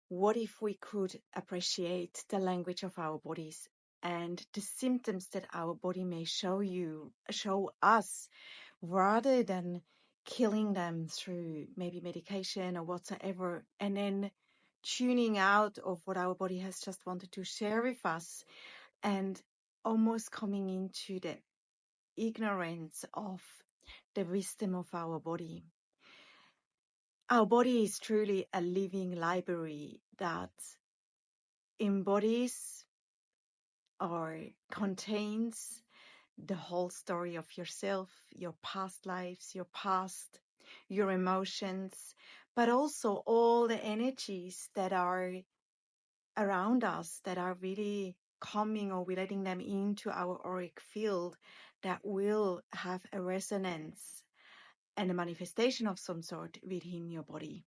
what if we could appreciate the language of our bodies and the symptoms that our body may show us, rather than killing them through maybe medication or whatsoever, and then tuning out of what our body has just wanted to share with us and almost coming into the ignorance of the wisdom of our body. Our body is truly a living library that embodies or contains the whole story of yourself, your past lives, your past, your emotions, but also all the energies that are around us that are really coming, or we're letting them into our auric field, that will have a resonance and a manifestation of some sort within your body.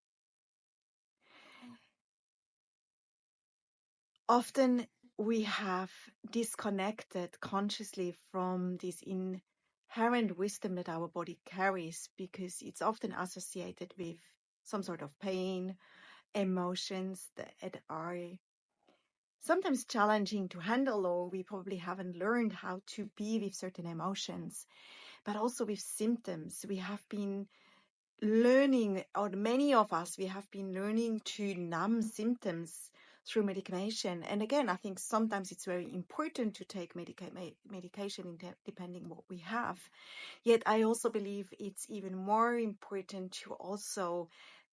Often we have disconnected consciously from this inherent wisdom that our body carries, because it's often associated with some sort of pain, emotions that are sometimes challenging to handle, or we probably haven't learned how to be with certain emotions, but also with symptoms. We have been learning, or many of us, we have been learning to numb symptoms through medication. And again, I think sometimes it's very important to take medication depending what we have. Yet I also believe it's even more important to also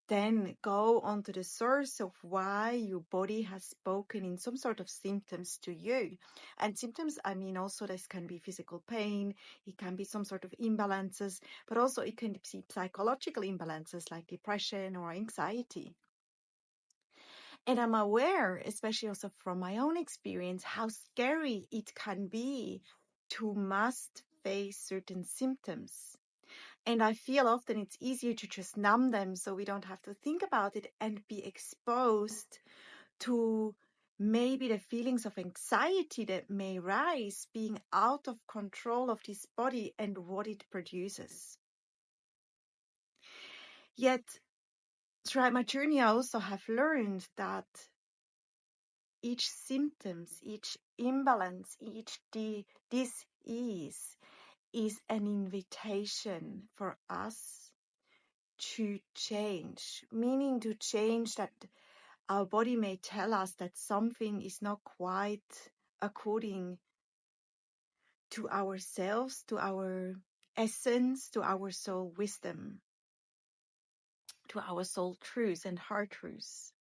then go onto the source of why your body has spoken in some sort of symptoms to you. And symptoms, I mean, also this can be physical pain, it can be some sort of imbalances, but also it can be psychological imbalances like depression or anxiety. And I'm aware, especially also from my own experience, how scary it can be to must face certain symptoms. And I feel often it's easier to just numb them so we don't have to think about it and be exposed to maybe the feelings of anxiety that may rise, being out of control of this body and what it produces. Yet, throughout my journey, I also have learned that each symptoms, each imbalance, each dis-ease is an invitation for us to change, meaning to change that our body may tell us that something is not quite according to ourselves, to our essence, to our soul wisdom, to our soul truths and heart truths.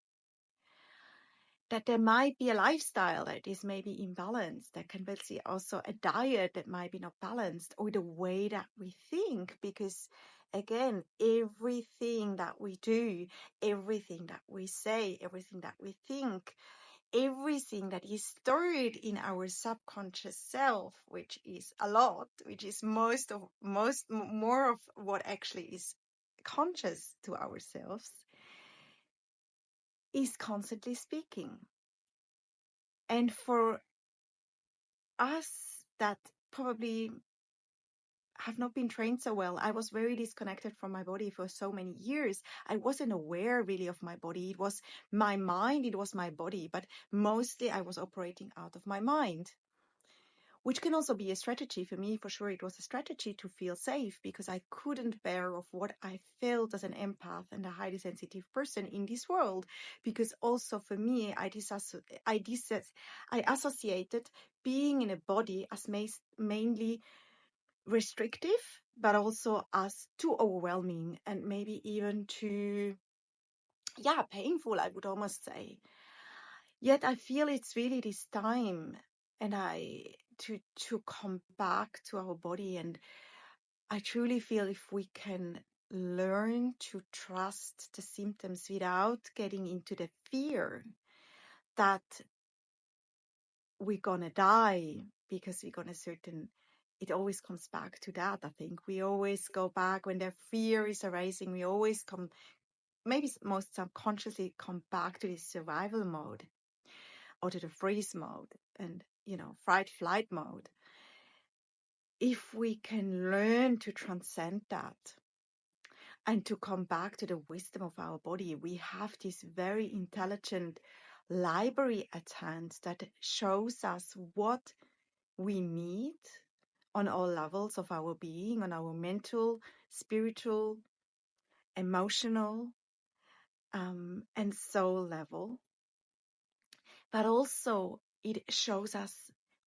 That there might be a lifestyle that is maybe imbalanced, that can be also a diet that might be not balanced, or the way that we think, because again, everything that we do, everything that we say, everything that we think, everything that is stored in our subconscious self, which is a lot, which is more of what actually is conscious to ourselves, is constantly speaking. And for us that probably have not been trained so well, I was very disconnected from my body for so many years. I wasn't aware really of my body. It was my mind, it was my body, but mostly I was operating out of my mind, which can also be a strategy for me. For sure, it was a strategy to feel safe, because I couldn't bear of what I felt as an empath and a highly sensitive person in this world. Because also for me, I associated being in a body as mainly restrictive, but also as too overwhelming and maybe even too, painful, I would almost say. Yet I feel it's really this time, and to come back to our body. And I truly feel if we can learn to trust the symptoms without getting into the fear that we're gonna die because we're gonna it always comes back to that. I think we always go back when the fear is arising. We always maybe most subconsciously come back to this survival mode, or to the freeze mode, and fight flight mode. If we can learn to transcend that And to come back to the wisdom of our body, we have this very intelligent library at hand that shows us what we need on all levels of our being, on our mental, spiritual, emotional, and soul level. But also it shows us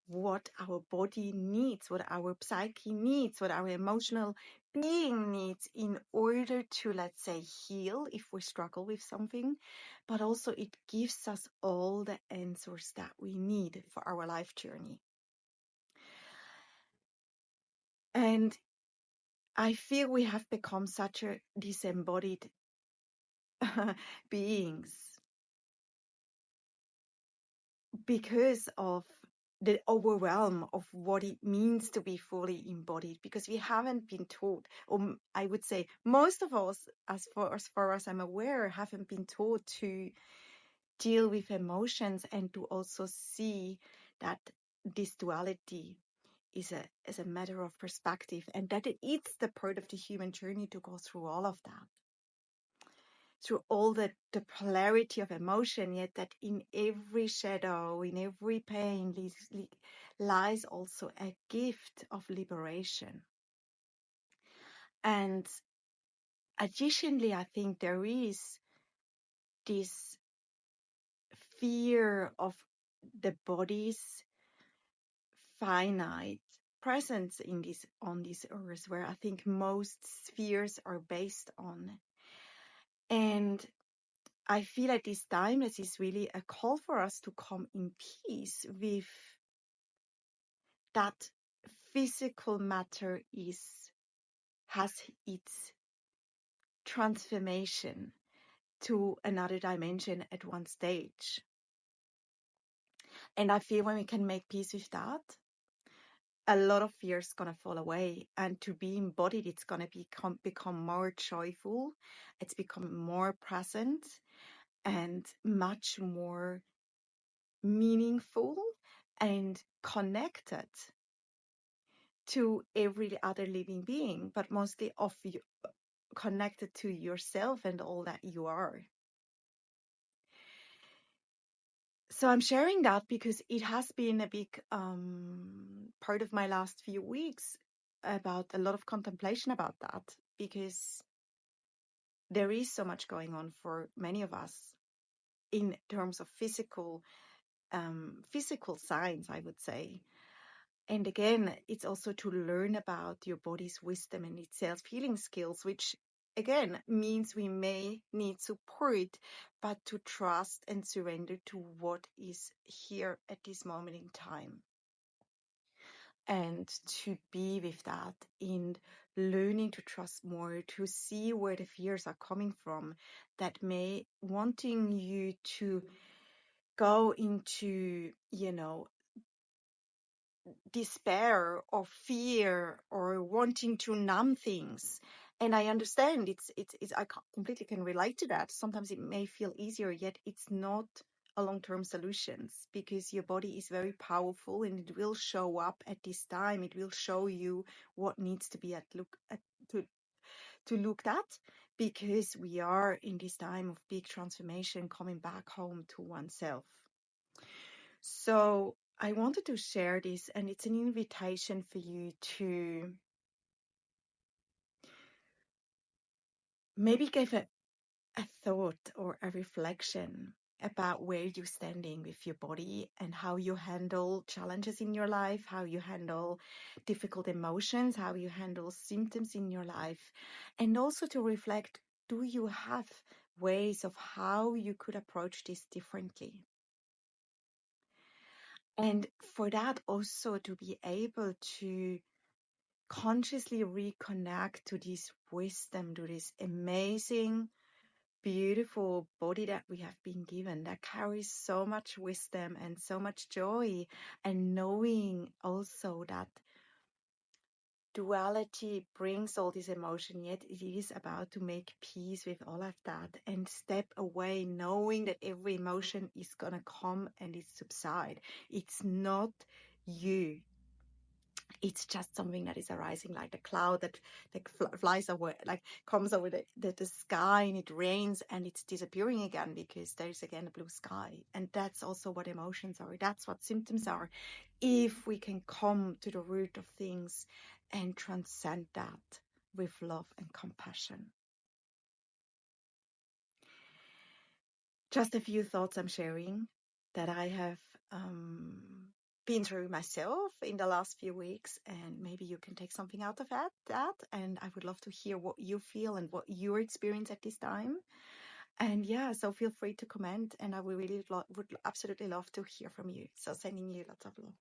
what our body needs, what our psyche needs, what our emotional being needs in order to, let's say, heal if we struggle with something. But also it gives us all the answers that we need for our life journey. And I feel we have become such a disembodied beings because of the overwhelm of what it means to be fully embodied, because we haven't been taught, or I would say most of us, as far as I'm aware, haven't been taught to deal with emotions and to also see that this duality is a matter of perspective, and that it's the part of the human journey to go through all of that, through all the polarity of emotion, yet that in every shadow, in every pain, lies also a gift of liberation. And additionally, I think there is this fear of the body's finite presence in this on this earth, where I think most spheres are based on. And I feel at this time this is really a call for us to come in peace with that physical matter has its transformation to another dimension at one stage. And I feel when we can make peace with that, a lot of fear is gonna fall away. And to be embodied, it's gonna become more joyful. It's become more present and much more meaningful and connected to every other living being, but mostly of you, connected to yourself and all that you are. So I'm sharing that because it has been a big part of my last few weeks, about a lot of contemplation about that, because there is so much going on for many of us in terms of physical signs, I would say. And again, it's also to learn about your body's wisdom and its self-healing skills, which again means we may need support, but to trust and surrender to what is here at this moment in time. And to be with that in learning to trust more, to see where the fears are coming from that may wanting you to go into, despair or fear or wanting to numb things. And I understand it's completely can relate to that. Sometimes it may feel easier, yet it's not a long-term solutions, because your body is very powerful and it will show up at this time. It will show you what needs to be looked at, because we are in this time of big transformation, coming back home to oneself. So I wanted to share this, and it's an invitation for you to maybe give a thought or a reflection about where you're standing with your body and how you handle challenges in your life, how you handle difficult emotions, how you handle symptoms in your life, and also to reflect, do you have ways of how you could approach this differently? And for that also to be able to consciously reconnect to this wisdom, to this amazing, beautiful body that we have been given, that carries so much wisdom and so much joy, and knowing also that duality brings all this emotion, yet it is about to make peace with all of that and step away, knowing that every emotion is going to come and it subside. It's not you. It's just something that is arising, like the cloud that flies away, like comes over the sky, and it rains and it's disappearing again because there's again a blue sky. And that's also what emotions are. That's what symptoms are. If we can come to the root of things and transcend that with love and compassion. Just a few thoughts I'm sharing that I have been through myself in the last few weeks, and maybe you can take something out of that. And I would love to hear what you feel and what your experience at this time. And yeah, so feel free to comment, and I would really would absolutely love to hear from you. So sending you lots of love.